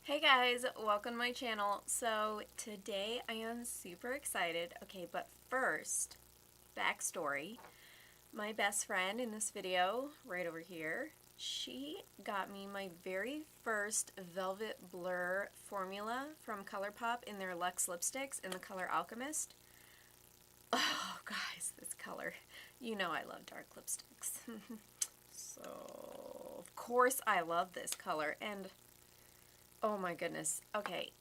Hey guys, welcome to my channel. So today I am super excited. Okay, but first, backstory. My best friend in this video, right over here, she got me my very first Velvet Blur formula from Colourpop in their Luxe lipsticks in the color Alchemist. Oh guys, this color. You know I love dark lipsticks. So, of course I love this color, and oh my goodness. Okay,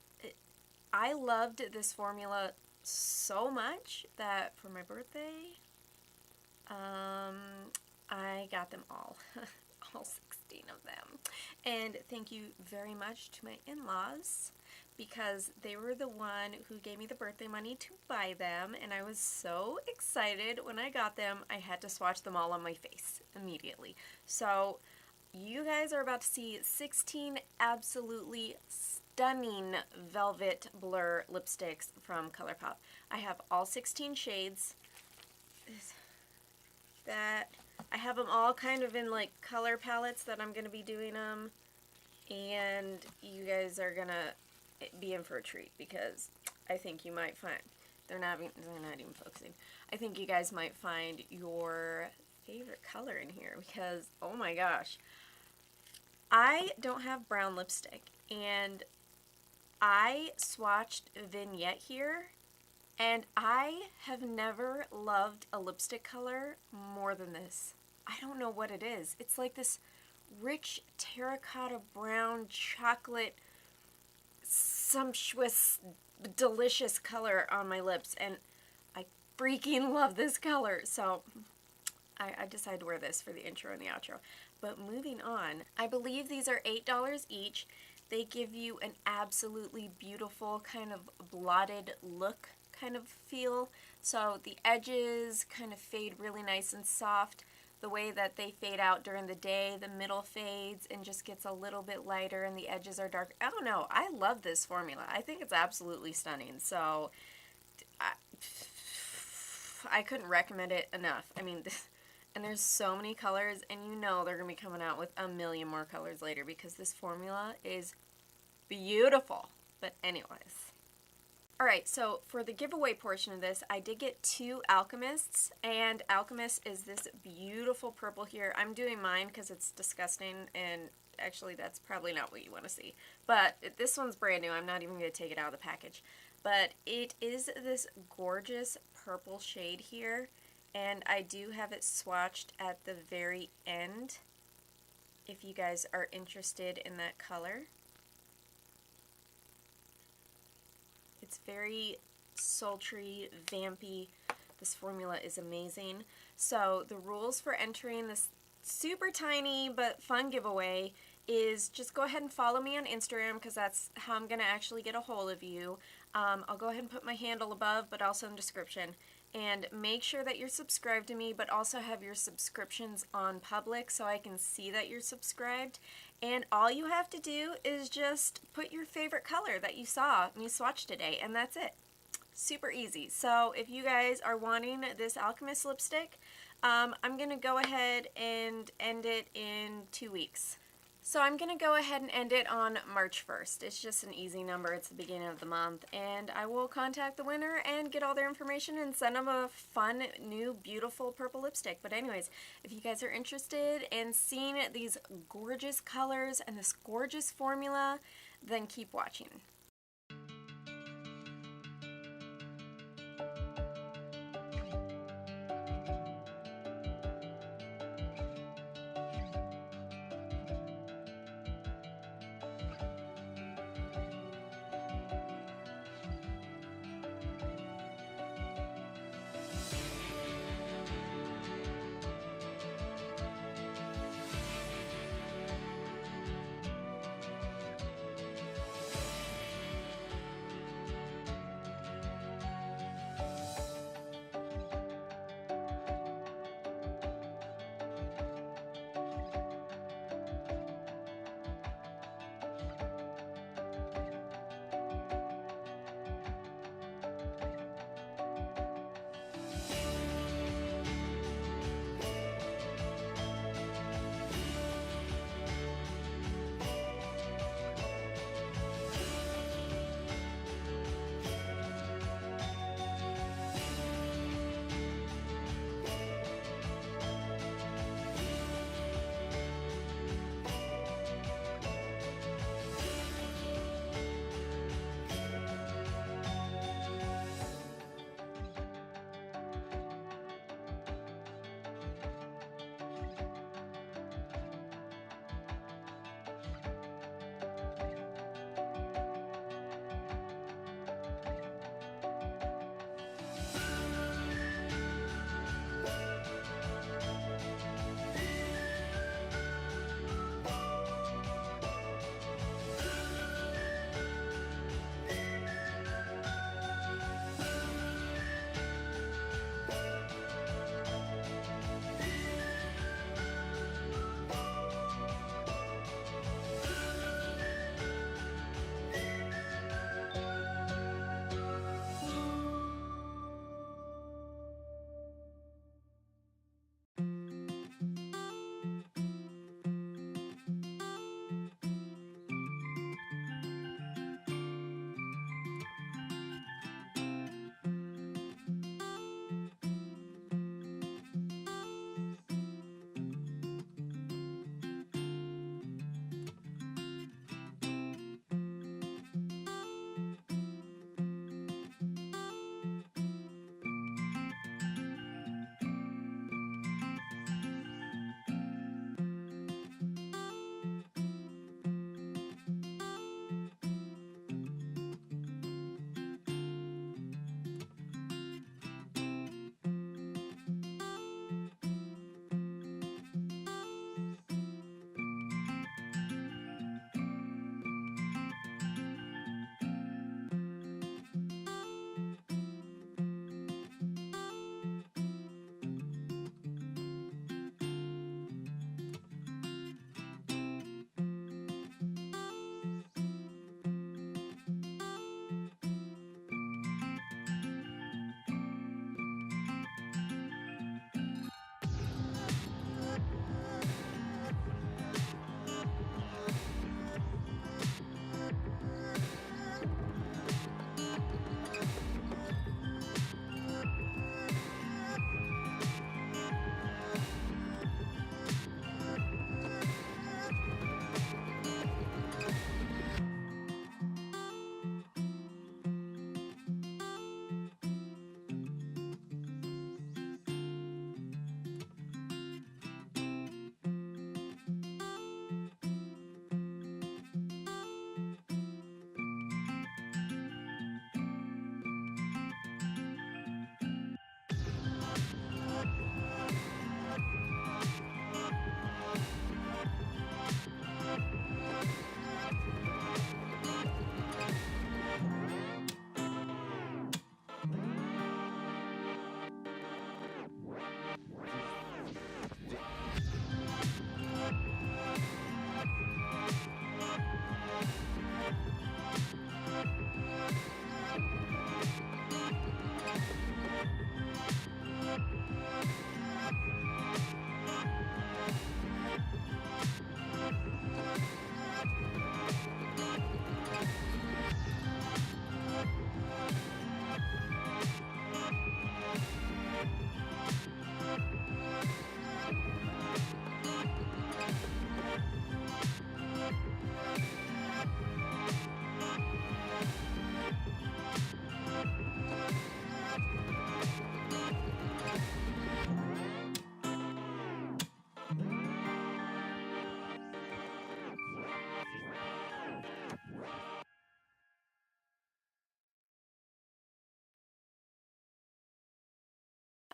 I loved this formula so much that for my birthday, I got them all. All 16 of them. And thank you very much to my in-laws because they were the one who gave me the birthday money to buy them, and I was so excited when I got them. I had to swatch them all on my face immediately. So you guys are about to see 16 absolutely stunning Velvet Blur lipsticks from Colourpop. I have all 16 shades. I have them all kind of in like color palettes that I'm going to be doing them, and you guys are going to be in for a treat because I think you might find, they're not even focusing. I think you guys might find your favorite color in here because, oh my gosh, I don't have brown lipstick, and I swatched Vignette here, and I have never loved a lipstick color more than this. I don't know what it is. It's like this rich terracotta brown chocolate sumptuous delicious color on my lips, and I freaking love this color. So I decided to wear this for the intro and the outro. But moving on, I believe these are $8 each. They give you an absolutely beautiful kind of blotted look kind of feel. So the edges kind of fade really nice and soft. The way that they fade out during the day, the middle fades and just gets a little bit lighter and the edges are dark. I don't know. I love this formula. I think it's absolutely stunning. So I couldn't recommend it enough. I mean, and there's so many colors, and you know they're going to be coming out with a million more colors later because this formula is beautiful. But anyways. Alright, so for the giveaway portion of this, I did get 2 Alchemists, and Alchemist is this beautiful purple here. I'm doing mine because it's disgusting, and actually that's probably not what you want to see. But this one's brand new. I'm not even going to take it out of the package. But it is this gorgeous purple shade here, and I do have it swatched at the very end if you guys are interested in that color. It's very sultry, vampy. This formula is amazing. So the rules for entering this super tiny but fun giveaway is just go ahead and follow me on Instagram because that's how I'm going to actually get a hold of you. I'll go ahead and put my handle above but also in the description. And make sure that you're subscribed to me, but also have your subscriptions on public so I can see that you're subscribed. And all you have to do is just put your favorite color that you saw me swatch today, and that's it. Super easy. So if you guys are wanting this Alchemist lipstick, I'm going to go ahead and end it in 2 weeks. So I'm going to go ahead and end it on March 1st. It's just an easy number. It's the beginning of the month. And I will contact the winner and get all their information and send them a fun, new, beautiful purple lipstick. But anyways, if you guys are interested in seeing these gorgeous colors and this gorgeous formula, then keep watching.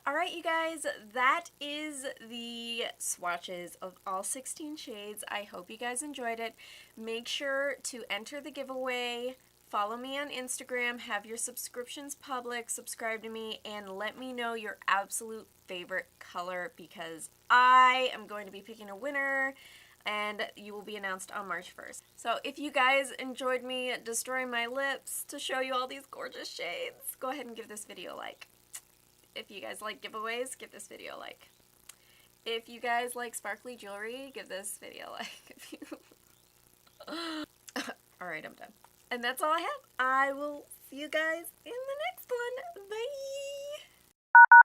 Alright, you guys, that is the swatches of all 16 shades. I hope you guys enjoyed it. Make sure to enter the giveaway, follow me on Instagram, have your subscriptions public, subscribe to me, and let me know your absolute favorite color because I am going to be picking a winner and you will be announced on March 1st. So if you guys enjoyed me destroying my lips to show you all these gorgeous shades, go ahead and give this video a like. If you guys like giveaways, give this video a like. If you guys like sparkly jewelry, give this video a like. If you... Alright, I'm done. And that's all I have. I will see you guys in the next